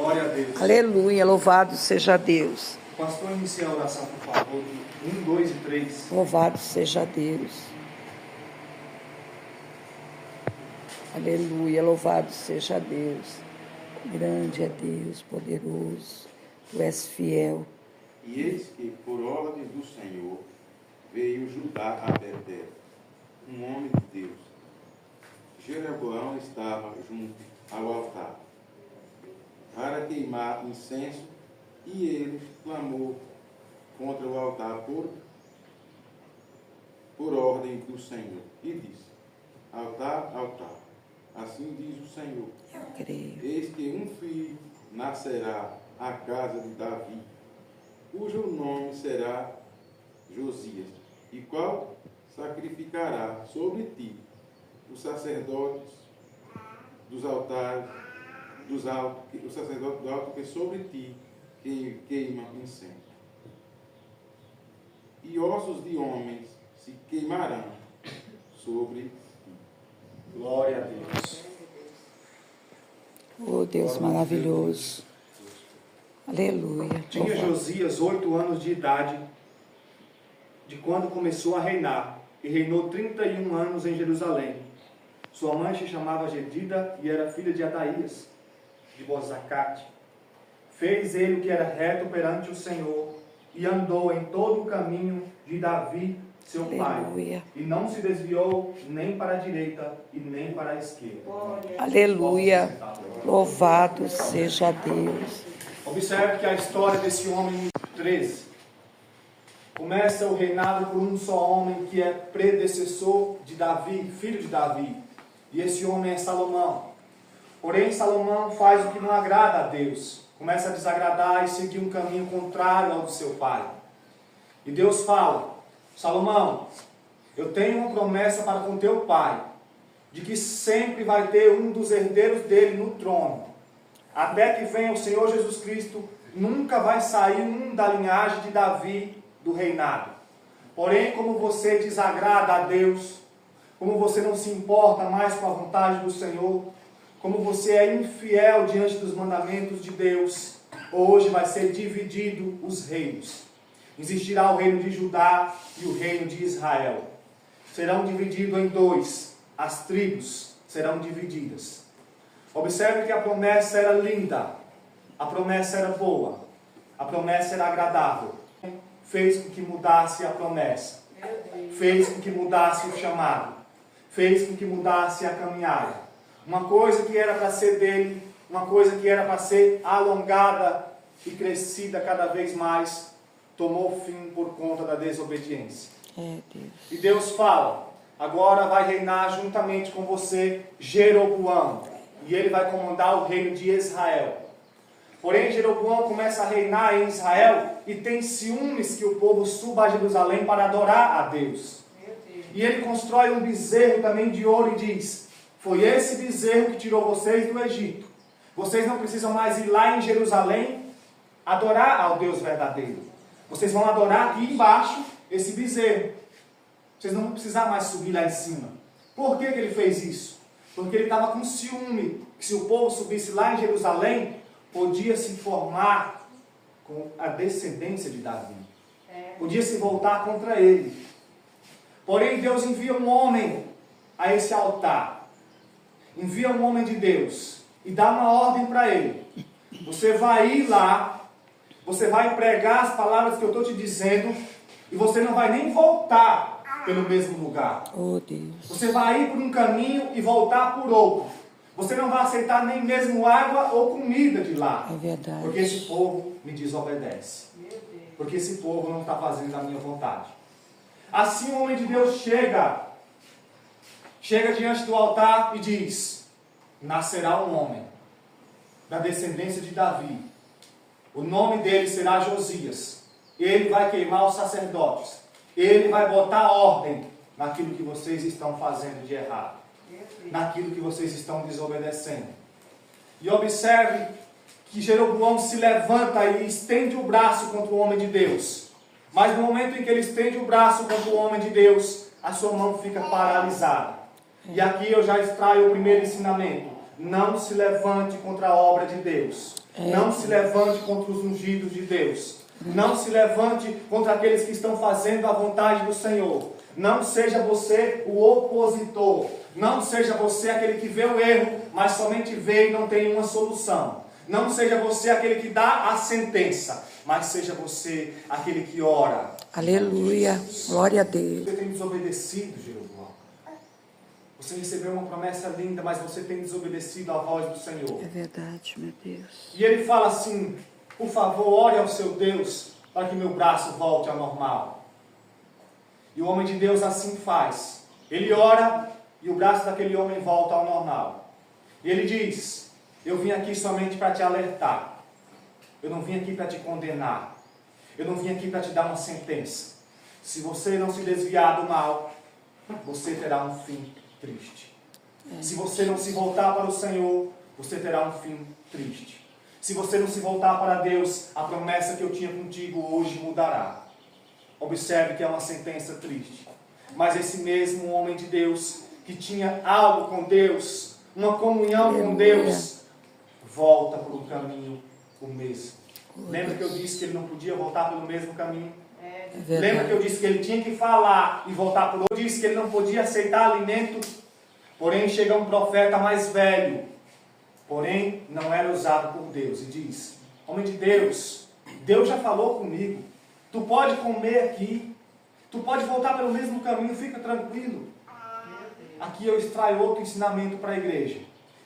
Glória a Deus. Aleluia, louvado seja Deus. O pastor inicia a oração, por favor. 1, 2 e 3. Louvado seja Deus. Aleluia, louvado seja Deus. Grande é Deus, poderoso. Tu és fiel. E eis que, por ordem do Senhor, veio Judá a Betel, um homem de Deus. Jeroboão estava junto ao altar para queimar incenso, e ele clamou contra o altar por ordem do Senhor, e disse: altar, altar, assim diz o Senhor, Eu creio. eis que um filho nascerá à casa de Davi, cujo nome será Josias, e qual sacrificará sobre ti os sacerdotes dos altares, o sacerdote do alto que sobre ti queima incenso. E ossos de homens se queimarão sobre ti. Glória a Deus. Oh Deus maravilhoso. Aleluia. Tinha Louvado. Josias 8 anos de idade, de quando começou a reinar, e reinou 31 anos em Jerusalém. Sua mãe se chamava Jedida e era filha de Adaías, de Bozacate. Fez ele o que era reto perante o Senhor, e andou em todo o caminho de Davi, seu Aleluia. pai, e não se desviou nem para a direita e nem para a esquerda. Aleluia. Louvado seja Deus. Observe que a história desse homem 13 começa o reinado por um só homem que é predecessor de Davi, filho de Davi. E esse homem é Salomão. Porém, Salomão faz o que não agrada a Deus. Começa a desagradar e seguir um caminho contrário ao do seu pai. E Deus fala: Salomão, eu tenho uma promessa para com teu pai, de que sempre vai ter um dos herdeiros dele no trono. Até que venha o Senhor Jesus Cristo, nunca vai sair um da linhagem de Davi do reinado. Porém, como você desagrada a Deus, como você não se importa mais com a vontade do Senhor, como você é infiel diante dos mandamentos de Deus, hoje vai ser dividido os reinos. Existirá o reino de Judá e o reino de Israel. Serão divididos em dois, as tribos serão divididas. Observe que a promessa era linda, a promessa era boa, a promessa era agradável. Fez com que mudasse a promessa, fez com que mudasse o chamado, fez com que mudasse a caminhada. Uma coisa que era para ser dele, uma coisa que era para ser alongada e crescida cada vez mais, tomou fim por conta da desobediência. É Deus. E Deus fala: agora vai reinar juntamente com você Jeroboão, e ele vai comandar o reino de Israel. Porém, Jeroboão começa a reinar em Israel e tem ciúmes que o povo suba a Jerusalém para adorar a Deus. E ele constrói um bezerro também de ouro e diz: foi esse bezerro que tirou vocês do Egito. Vocês não precisam mais ir lá em Jerusalém adorar ao Deus verdadeiro. Vocês vão adorar aqui embaixo esse bezerro. Vocês não vão precisar mais subir lá em cima. Por que ele fez isso? Porque ele estava com ciúme que se o povo subisse lá em Jerusalém, podia se formar com a descendência de Davi. Podia se voltar contra ele. Porém, Deus envia um homem a esse altar. Envia um homem de Deus e dá uma ordem para ele. Você vai ir lá, você vai pregar as palavras que eu estou te dizendo, e você não vai nem voltar pelo mesmo lugar. Oh Deus. Você vai ir por um caminho e voltar por outro. Você não vai aceitar nem mesmo água ou comida de lá. É verdade. Porque esse povo me desobedece. Porque esse povo não está fazendo a minha vontade. Assim o homem de Deus chega diante do altar e diz: nascerá um homem da descendência de Davi. O nome dele será Josias. Ele vai queimar os sacerdotes. Ele vai botar ordem naquilo que vocês estão fazendo de errado, naquilo que vocês estão desobedecendo. E observe que Jeroboão se levanta e estende o braço contra o homem de Deus. Mas no momento em que ele estende o braço contra o homem de Deus, a sua mão fica paralisada. E aqui eu já extraio o primeiro ensinamento: não se levante contra a obra de Deus. Não se levante contra os ungidos de Deus. Não se levante contra aqueles que estão fazendo a vontade do Senhor. Não seja você o opositor. Não seja você aquele que vê o erro, mas somente vê e não tem uma solução. Não seja você aquele que dá a sentença, mas seja você aquele que ora. Aleluia. Glória a Deus. Você tem desobedecido, Jeroboão. Você recebeu uma promessa linda, mas você tem desobedecido à voz do Senhor. É verdade, meu Deus. E ele fala assim: por favor, ore ao seu Deus para que meu braço volte ao normal. E o homem de Deus assim faz. Ele ora e o braço daquele homem volta ao normal. E ele diz: eu vim aqui somente para te alertar. Eu não vim aqui para te condenar. Eu não vim aqui para te dar uma sentença. Se você não se desviar do mal, você terá um fim triste. Se você não se voltar para o Senhor, você terá um fim triste. Se você não se voltar para Deus, a promessa que eu tinha contigo hoje mudará. Observe que é uma sentença triste. Mas esse mesmo homem de Deus, que tinha algo com Deus, uma comunhão com Deus, volta para o caminho o mesmo. Lembra que eu disse que ele não podia voltar pelo mesmo caminho? Lembra que eu disse que ele tinha que falar e voltar por outro? Eu disse que ele não podia aceitar alimento. Porém chega um profeta mais velho, porém não era usado por Deus, e diz: homem de Deus, Deus já falou comigo, tu pode comer aqui, tu pode voltar pelo mesmo caminho, fica tranquilo. Aqui eu extraio outro ensinamento para a igreja.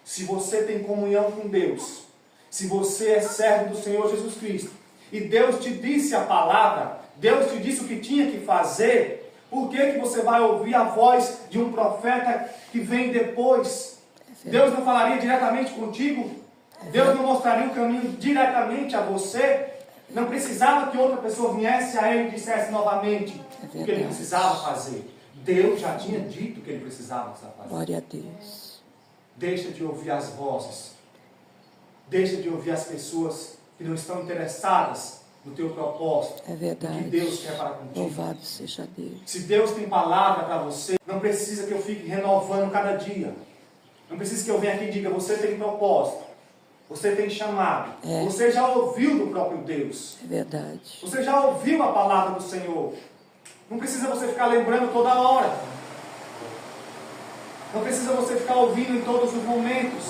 Se você tem comunhão com Deus, se você é servo do Senhor Jesus Cristo, e Deus te disse a palavra, Deus te disse o que tinha que fazer, por que você vai ouvir a voz de um profeta que vem depois? Deus não falaria diretamente contigo? Deus não mostraria o caminho diretamente a você? Não precisava que outra pessoa viesse a ele e dissesse novamente o que ele precisava fazer. Deus já tinha dito que ele precisava fazer. Glória a Deus. Deixa de ouvir as vozes. Deixa de ouvir as pessoas que não estão interessadas no teu propósito. É verdade. O que Deus quer para contigo. Louvado seja Deus. Se Deus tem palavra para você, não precisa que eu fique renovando cada dia. Não precisa que eu venha aqui e diga: você tem propósito, você tem chamado. Você já ouviu do próprio Deus. É verdade. Você já ouviu a palavra do Senhor. Não precisa você ficar lembrando toda hora. Não precisa você ficar ouvindo em todos os momentos.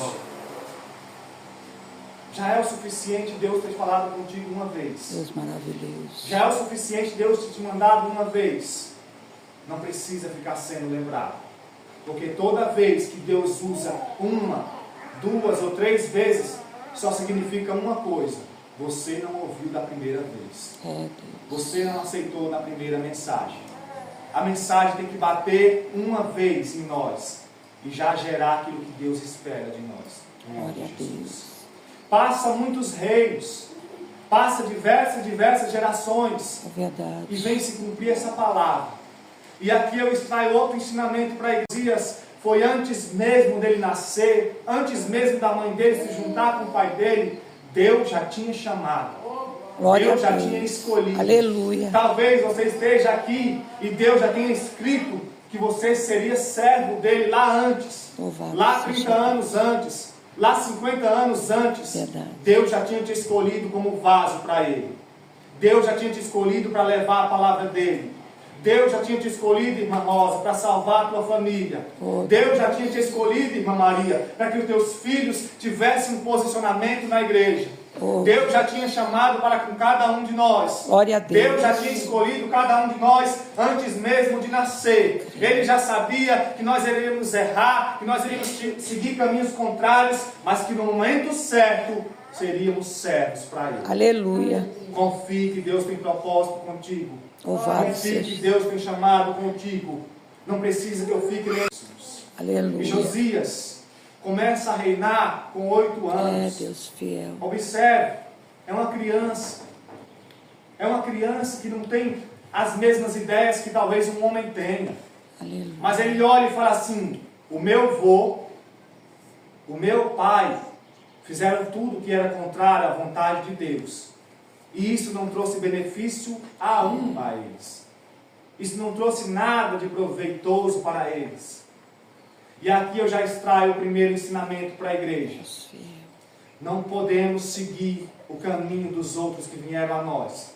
Já é o suficiente Deus ter falado contigo uma vez. Deus maravilhoso. Já é o suficiente Deus ter te mandado uma vez. Não precisa ficar sendo lembrado. Porque toda vez que Deus usa uma, duas ou três vezes, só significa uma coisa: você não ouviu da primeira vez. Você não aceitou na primeira mensagem. A mensagem tem que bater uma vez em nós e já gerar aquilo que Deus espera de nós. Glória a Deus. Passa muitos reinos, passa diversas gerações, É verdade. e vem se cumprir essa palavra. E aqui eu extraio outro ensinamento para Isaías. Foi antes mesmo dele nascer, antes mesmo da mãe dele se juntar com o pai dele, Deus já tinha chamado. Glória Deus a já Deus. tinha escolhido. Aleluia. Talvez você esteja aqui e Deus já tenha escrito que você seria servo dele lá antes. Louvado Lá seja 30 anos antes. Lá 50 anos antes. Verdade. Deus já tinha te escolhido como vaso para ele. Deus já tinha te escolhido para levar a palavra dele. Deus já tinha te escolhido, irmã Rosa, para salvar a tua família. Deus já tinha te escolhido, irmã Maria, para que os teus filhos tivessem um posicionamento na igreja. Deus já tinha chamado para com cada um de nós. Glória a Deus. Deus já tinha escolhido cada um de nós antes mesmo de nascer. Ele já sabia que nós iríamos errar, que nós iríamos seguir caminhos contrários, mas que no momento certo seríamos servos para ele. Aleluia. Confie que Deus tem propósito contigo. Louvado Confie que seja. Deus tem chamado contigo. Não precisa que eu fique lendo. E Aleluia. Josias começa a reinar com 8 É anos. Deus fiel. Observe, é uma criança. É uma criança que não tem as mesmas ideias que talvez um homem tenha. Aleluia. Mas ele olha e fala assim: o meu avô, o meu pai, fizeram tudo que era contrário à vontade de Deus. E isso não trouxe benefício a eles. Isso não trouxe nada de proveitoso para eles. E aqui eu já extraio o primeiro ensinamento para a igreja. Deus fiel. Não podemos seguir o caminho dos outros que vieram a nós.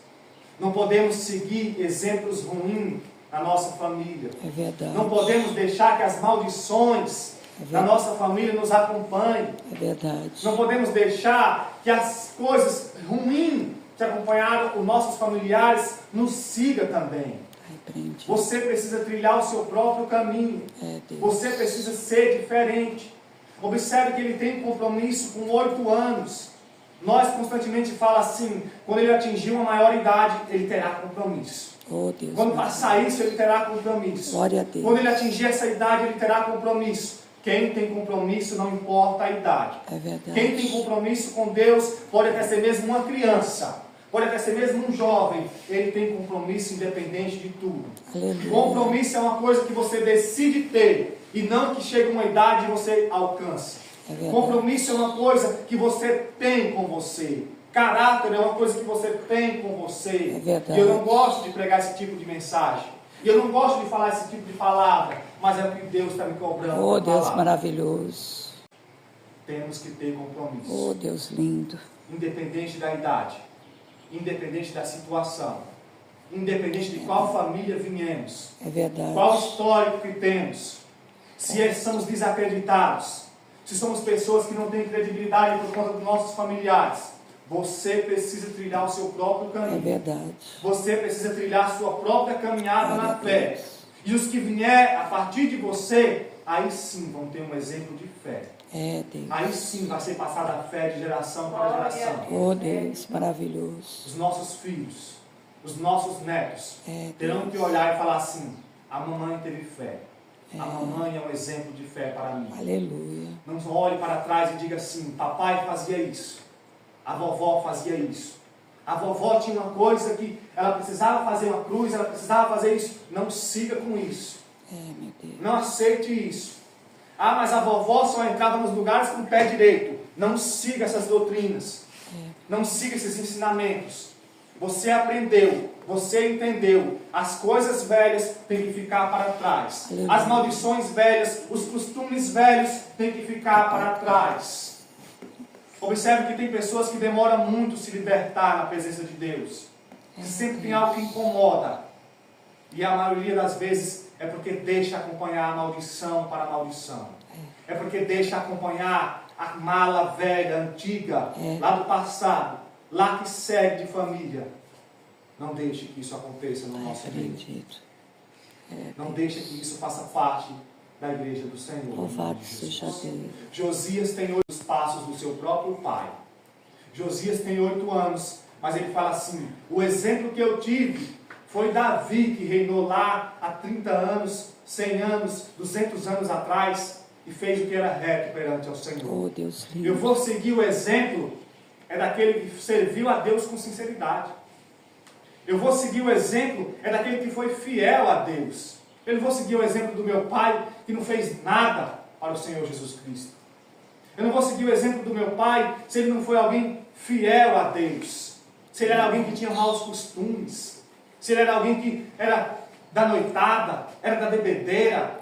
Não podemos seguir exemplos ruins na nossa família. É verdade. Não podemos deixar que as maldições da nossa família nos acompanhem. É verdade. Não podemos deixar que as coisas ruins que acompanharam os nossos familiares nos sigam também. Repreende. Você precisa trilhar o seu próprio caminho. Deus. Você precisa ser diferente. Observe que ele tem compromisso com 8 anos. Nós constantemente falamos assim, quando ele atingir uma maior idade, ele terá compromisso. Oh, Deus. Quando passar isso, ele terá compromisso. Glória a Deus. Quando ele atingir essa idade, ele terá compromisso. Quem tem compromisso não importa a idade. É verdade. Quem tem compromisso com Deus pode até ser mesmo uma criança, pode até ser mesmo um jovem. Ele tem compromisso independente de tudo. Aleluia. Compromisso é uma coisa que você decide ter e não que chega uma idade e você alcança. É verdade. Compromisso é uma coisa que você tem com você. Caráter é uma coisa que você tem com você. É verdade. E eu não gosto de pregar esse tipo de mensagem. E eu não gosto de falar esse tipo de palavra. Mas é o que Deus está me cobrando. Oh, para Deus falar. maravilhoso. Temos que ter compromisso. Oh, Deus lindo. Independente da idade. Independente da situação. Independente de qual família viemos. É verdade. Qual histórico que temos. Se somos desacreditados. Se somos pessoas que não têm credibilidade por conta dos nossos familiares. Você precisa trilhar o seu próprio É caminho. verdade. Você precisa trilhar a sua própria caminhada Glória na a fé. Deus. E os que vier a partir de você, aí sim vão ter um exemplo de fé. É, Deus. Aí sim vai ser passada a fé de geração para geração. Oh, Deus maravilhoso. Os nossos filhos, os nossos netos, É, terão Deus. que olhar e falar assim, a mamãe teve fé. A mamãe é um exemplo de fé para mim. Aleluia. Não olhe para trás e diga assim, papai fazia isso. A vovó fazia isso. A vovó tinha uma coisa que ela precisava fazer uma cruz, ela precisava fazer isso. Não siga com isso. É, meu Deus. Não aceite isso. Ah, mas a vovó só entrava nos lugares com o pé direito. Não siga essas doutrinas. Não siga esses ensinamentos. Você aprendeu, você entendeu. As coisas velhas têm que ficar para trás. Aleluia. As maldições velhas, os costumes velhos têm que ficar para trás. Observe que tem pessoas que demoram muito se libertar na presença de Deus. Sempre tem algo que incomoda. E a maioria das vezes é porque deixa acompanhar a maldição para a maldição. É porque deixa acompanhar a mala velha, antiga, lá do passado, lá que segue de família. Não deixe que isso aconteça no nosso meio. Bendito. Não deixe que isso faça parte da igreja do Senhor. em nome Louvado de seja Jesus. Deus. Josias tem 8 passos do seu próprio pai. Josias tem 8 anos, mas ele fala assim, o exemplo que eu tive foi Davi, que reinou lá há 30 anos, 100 anos, 200 anos atrás, e fez o que era reto perante ao Senhor. Oh, Deus lindo. Eu vou seguir o exemplo, é daquele que serviu a Deus com sinceridade. Eu vou seguir o exemplo, é daquele que foi fiel a Deus. Eu não vou seguir o exemplo do meu pai, que não fez nada para o Senhor Jesus Cristo. Eu não vou seguir o exemplo do meu pai, se ele não foi alguém fiel a Deus. Se ele era alguém que tinha maus costumes. Se ele era alguém que era da noitada, era da bebedeira.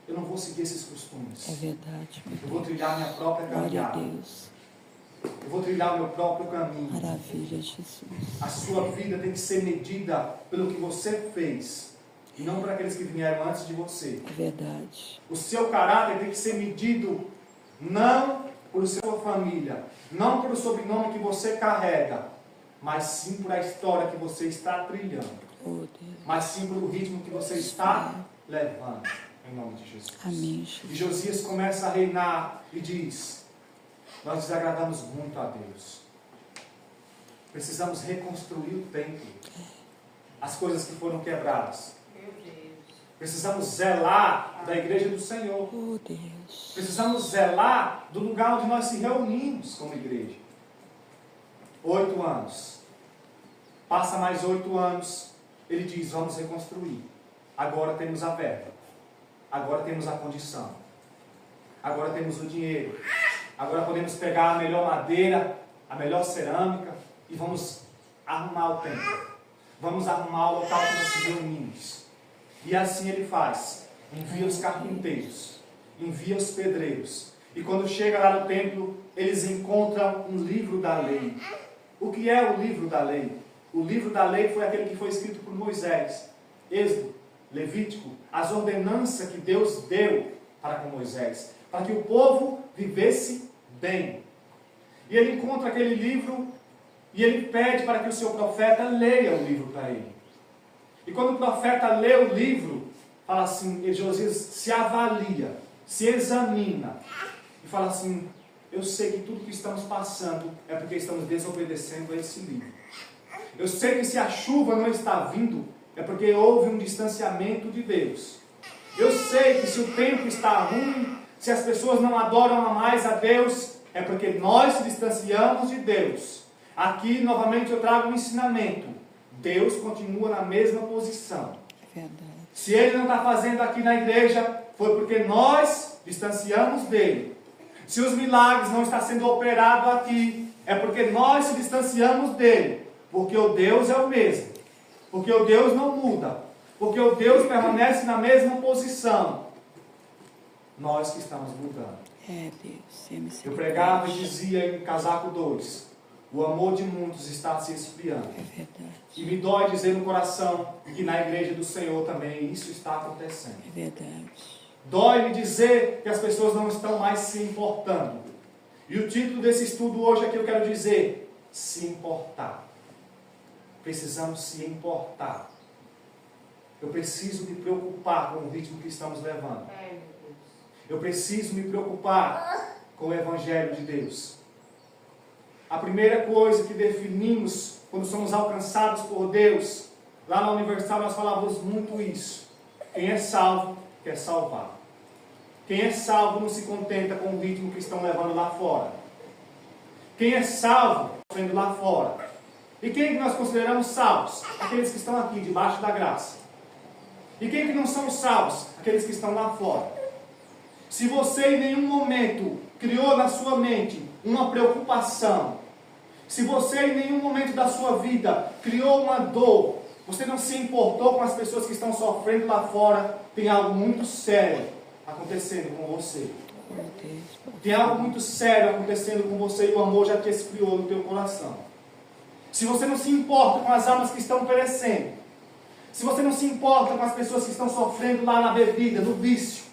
Eu não vou seguir esses costumes. É verdade, meu Eu vou Deus. trilhar minha própria Glória a caminhada. Deus. Eu vou trilhar o meu próprio caminho. Maravilha, Jesus. A sua vida tem que ser medida pelo que você fez. E não por aqueles que vieram antes de você. É verdade. O seu caráter tem que ser medido não por sua família, não pelo sobrenome que você carrega, mas sim por a história que você está trilhando, Oh, Deus. mas sim pelo ritmo que você está levando, em nome de Jesus. Amém, E Jesus. Josias começa a reinar e diz, nós desagradamos muito a Deus. Precisamos reconstruir o templo, as coisas que foram quebradas. Precisamos zelar da igreja do Senhor. Oh, Deus. Precisamos zelar do lugar onde nós se reunimos como igreja. 8 anos. Passa mais 8 anos. Ele diz, vamos reconstruir. Agora temos a verba. Agora temos a condição. Agora temos o dinheiro. Agora podemos pegar a melhor madeira, a melhor cerâmica e vamos arrumar o templo. Vamos arrumar o local que nós se reunimos. E assim ele faz. Envia os carpinteiros, envia os pedreiros, E quando chega lá no templo, eles encontram um livro da lei. O que é o livro da lei? O livro da lei foi aquele que foi escrito por Moisés. Êxodo, Levítico, as ordenanças que Deus deu para com Moisés, para que o povo vivesse bem. E ele encontra aquele livro e ele pede para que o seu profeta leia o livro para ele. E quando o profeta lê o livro, fala assim, Josias se avalia, se examina e fala assim, eu sei que tudo que estamos passando é porque estamos desobedecendo a esse livro. Eu sei que se a chuva não está vindo, é porque houve um distanciamento de Deus. Eu sei que se o tempo está ruim, se as pessoas não adoram mais a Deus, é porque nós se distanciamos de Deus. Aqui, novamente, eu trago um ensinamento. Deus continua na mesma posição. Verdade. Se Ele não está fazendo aqui na igreja, foi porque nós distanciamos dEle. Se os milagres não estão sendo operados aqui, é porque nós se distanciamos dEle. Porque o Deus é o mesmo. Porque o Deus não muda. Porque o Deus permanece na mesma posição. Nós que estamos mudando. É, Deus. Eu pregava e dizia em Casaco 2, o amor de muitos está se esfriando. É verdade. E me dói dizer no coração que na igreja do Senhor também isso está acontecendo. É verdade. Dói-me dizer que as pessoas não estão mais se importando. E o título desse estudo hoje aqui eu quero dizer, se importar. Precisamos se importar. Eu preciso me preocupar com o ritmo que estamos levando. Eu preciso me preocupar com o Evangelho de Deus. A primeira coisa que definimos quando somos alcançados por Deus, lá na Universal nós falávamos muito isso. Quem é salvo, quer salvar. Quem é salvo não se contenta com o ritmo que estão levando lá fora. Quem é salvo, vendo lá fora. E quem que nós consideramos salvos? Aqueles que estão aqui, debaixo da graça. E quem que não são salvos? Aqueles que estão lá fora. Se você em nenhum momento criou na sua mente uma preocupação, se você em nenhum momento da sua vida criou uma dor, você não se importou com as pessoas que estão sofrendo lá fora, tem algo muito sério acontecendo com você. Tem algo muito sério acontecendo com você e o amor já te esfriou no teu coração. Se você não se importa com as almas que estão perecendo, se você não se importa com as pessoas que estão sofrendo lá na bebida, no vício,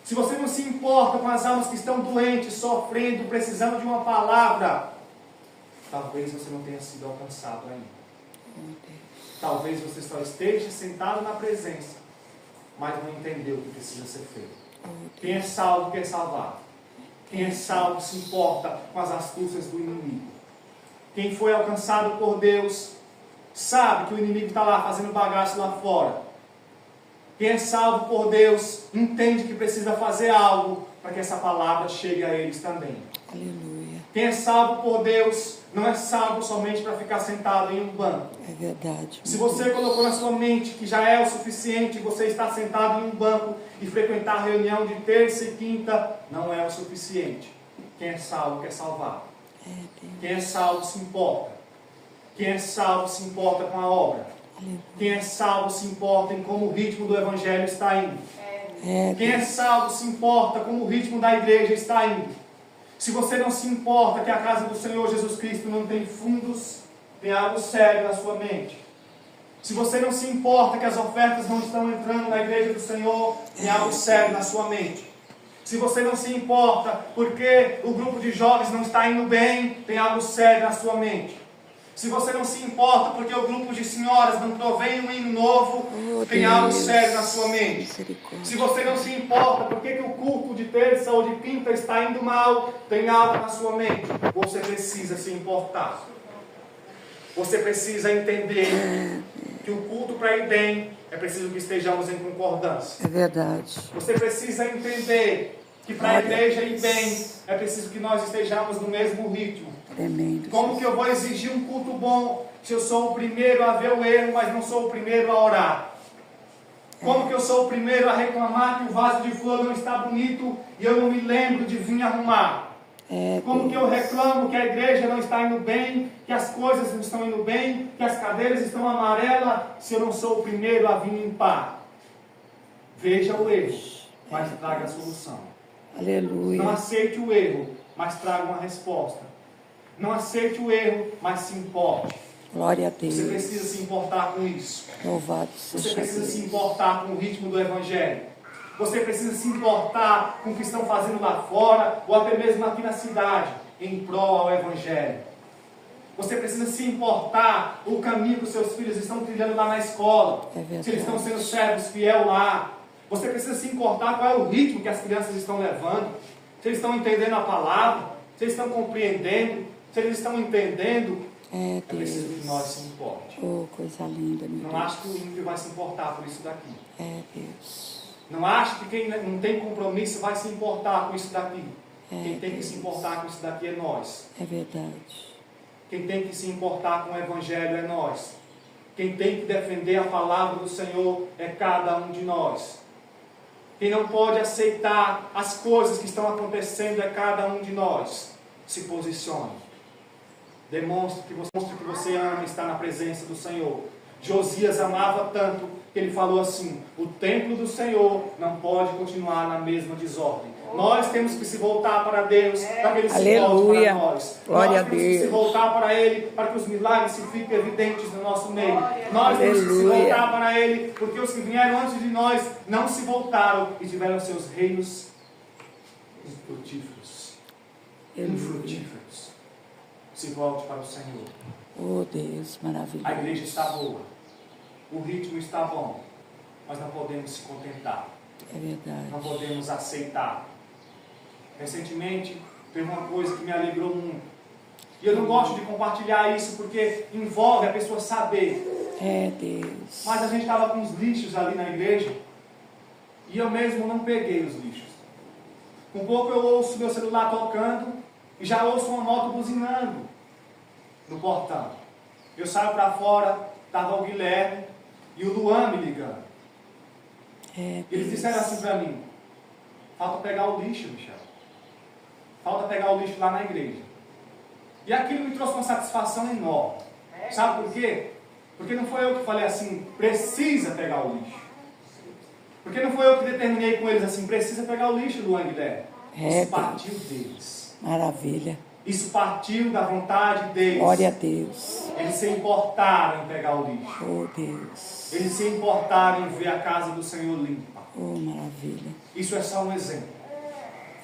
se você não se importa com as almas que estão doentes, sofrendo, precisando de uma palavra, talvez você não tenha sido alcançado ainda. Talvez você só esteja sentado na presença, mas não entendeu o que precisa ser feito. Quem é salvo quer salvar. Quem é salvo se importa com as astúcias do inimigo. Quem foi alcançado por Deus sabe que o inimigo está lá fazendo bagaço lá fora. Quem é salvo por Deus entende que precisa fazer algo para que essa palavra chegue a eles também. Aleluia. Quem é salvo por Deus não é salvo somente para ficar sentado em um banco. É verdade. Se você colocou na sua mente que já é o suficiente você estar sentado em um banco e frequentar a reunião de terça e quinta, não é o suficiente. Quem é salvo quer salvar. Quem é salvo se importa. Quem é salvo se importa com a obra. Quem é salvo se importa em como o ritmo do Evangelho está indo. Quem é salvo se importa como o ritmo da igreja está indo. Se você não se importa que a casa do Senhor Jesus Cristo não tem fundos, tem algo sério na sua mente. Se você não se importa que as ofertas não estão entrando na igreja do Senhor, tem algo sério na sua mente. Se você não se importa porque o grupo de jovens não está indo bem, tem algo sério na sua mente. Se você não se importa porque o grupo de senhoras não provém um hino novo, tem algo sério na sua mente. Se você não se importa porque que o culto de terça ou de quinta está indo mal, tem algo na sua mente. Você precisa se importar. Você precisa entender que o culto para ir bem é preciso que estejamos em concordância. É verdade. Você precisa entender que para a igreja ir bem é preciso que nós estejamos no mesmo ritmo. Tremendo. Como que eu vou exigir um culto bom se eu sou o primeiro a ver o erro, mas não sou o primeiro a orar? Como que eu sou o primeiro a reclamar que o vaso de flor não está bonito e eu não me lembro de vir arrumar? Como que eu reclamo que a igreja não está indo bem, que as coisas não estão indo bem, que as cadeiras estão amarelas, se eu não sou o primeiro a vir limpar? Veja o erro, mas traga a solução. Aleluia. Não aceite o erro, mas traga uma resposta. Não aceite o erro, mas se importe. Glória a Você Deus. precisa se importar com isso. Louvado Você seja precisa se Deus. importar com o ritmo do Evangelho. Você precisa se importar com o que estão fazendo lá fora, ou até mesmo aqui na cidade, em prol ao Evangelho. Você precisa se importar o caminho que os seus filhos estão trilhando lá na escola. É verdade. Se eles estão sendo servos fiel lá. Você precisa se importar qual é o ritmo que as crianças estão levando. Se eles estão entendendo a palavra, se eles estão compreendendo, se eles estão entendendo. É preciso que Deus. nós se importe. Oh, coisa linda, meu Não Deus. acho que o ímpio vai se importar por isso daqui. É Deus. Não acho que quem não tem compromisso vai se importar com isso daqui. É, Quem tem que Deus. se importar com isso daqui é nós. É verdade. Quem tem que se importar com o Evangelho é nós. Quem tem que defender a palavra do Senhor é cada um de nós. Quem não pode aceitar as coisas que estão acontecendo é cada um de nós. Se posicione. Demonstre que você ama estar na presença do Senhor. Josias amava tanto que ele falou assim: o templo do Senhor não pode continuar na mesma desordem. Nós temos que se voltar para Deus, para que Ele se volte Aleluia. para nós. Glória a Nós temos que se Deus. voltar para Ele, para que os milagres se fiquem evidentes no nosso meio. Nós temos que se Aleluia. voltar para Ele, porque os que vieram antes de nós não se voltaram e tiveram seus reinos infrutíferos. Aleluia. Infrutíferos. Se volte para o Senhor. Oh, Deus, maravilhoso. A igreja está boa. O ritmo está bom. Mas não podemos se contentar. É verdade. Não podemos aceitar. Recentemente, teve uma coisa que me alegrou muito. E eu não gosto de compartilhar isso porque envolve a pessoa saber. É Deus. Mas a gente estava com uns lixos ali na igreja. E eu mesmo não peguei os lixos. Com pouco eu ouço meu celular tocando. E já ouço uma moto buzinando no portão. Eu saio para fora, estava o Guilherme e o Luan me ligando. É Eles Deus. disseram assim para mim: falta pegar o lixo, Michel. Falta pegar o lixo lá na igreja. E aquilo me trouxe uma satisfação enorme. Sabe por quê? Porque não foi eu que falei assim: precisa pegar o lixo. Porque não foi eu que determinei com eles assim: precisa pegar o lixo, Luan e Guilherme. É, Isso partiu deles. Maravilha. Isso partiu da vontade deles. Glória a Deus. Eles se importaram em pegar o lixo. Oh, Deus. Eles se importaram em ver a casa do Senhor limpa. Oh, maravilha. Isso é só um exemplo.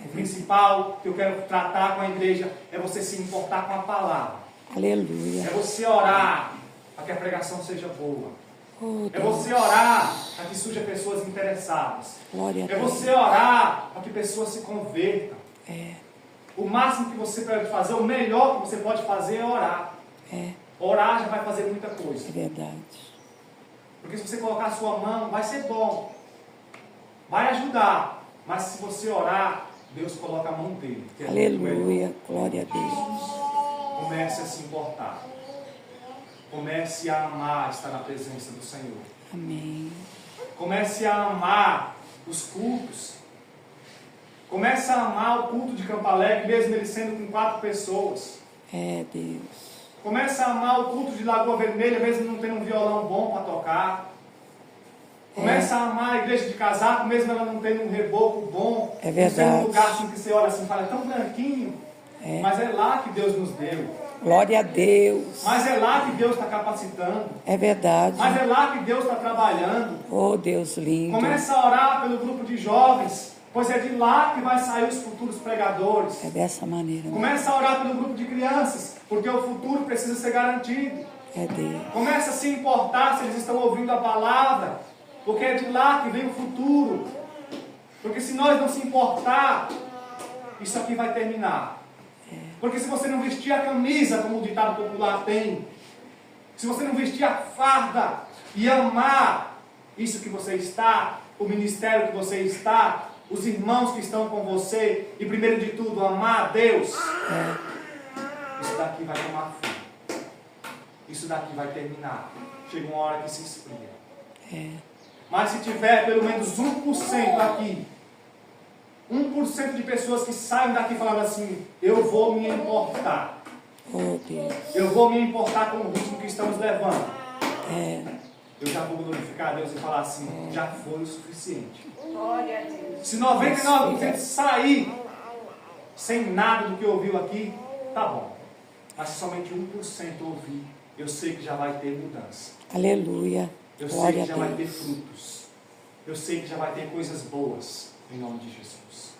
O principal que eu quero tratar com a igreja é você se importar com a palavra. Aleluia. É você orar para que a pregação seja boa. Oh, É Deus. você orar para que surjam pessoas interessadas. Glória a É Deus. você orar para que pessoas se convertam. É. O máximo que você pode fazer, o melhor que você pode fazer é orar. É. Orar já vai fazer muita É coisa. verdade. Porque se você colocar a sua mão, vai ser bom. Vai ajudar. Mas se você orar, Deus coloca a mão dele. Que é muito melhor. Aleluia. Glória a Deus. Comece a se importar. Comece a amar estar na presença do Senhor. Amém. Comece a amar os cultos. Comece a amar o culto de Campo Alegre, mesmo ele sendo com 4 pessoas. É Deus. Comece a amar o culto de Lagoa Vermelha, mesmo não tendo um violão bom para tocar. Comece a amar a igreja de Casaco, mesmo ela não tendo um reboco bom. É Não sendo verdade. um lugar assim que você olha assim e fala, é tão branquinho. É. Mas é lá que Deus nos deu. Glória a Deus. Mas é lá que Deus está capacitando. É verdade. Mas é lá que Deus está trabalhando. Oh, Deus lindo. Comece a orar pelo grupo de jovens, pois é de lá que vai sair os futuros pregadores. É dessa maneira. Comece a orar pelo grupo de crianças, porque o futuro precisa ser garantido. É Deus. Comece a se importar se eles estão ouvindo a palavra, porque é de lá que vem o futuro. Porque se nós não se importar, isso aqui vai terminar. Porque se você não vestir a camisa, como o ditado popular tem, se você não vestir a farda e amar isso que você está, o ministério que você está, os irmãos que estão com você, e primeiro de tudo, amar a Deus, isso daqui vai tomar fim. Isso daqui vai terminar. Chega uma hora que se esfria. É. Mas se tiver pelo menos 1% aqui, 1% de pessoas que saem daqui falando assim, eu vou me importar. Oh, Deus. Eu vou me importar com o ritmo que estamos levando. É. eu já vou glorificar a Deus e falar assim, já foi o suficiente. Glória a Deus. Se 99% sair sem nada do que ouviu aqui, tá bom. Mas se somente 1% ouvir, eu sei que já vai ter mudança. Aleluia. Eu sei Glória que já a vai ter Deus. frutos. Eu sei que já vai ter coisas boas, em nome de Jesus.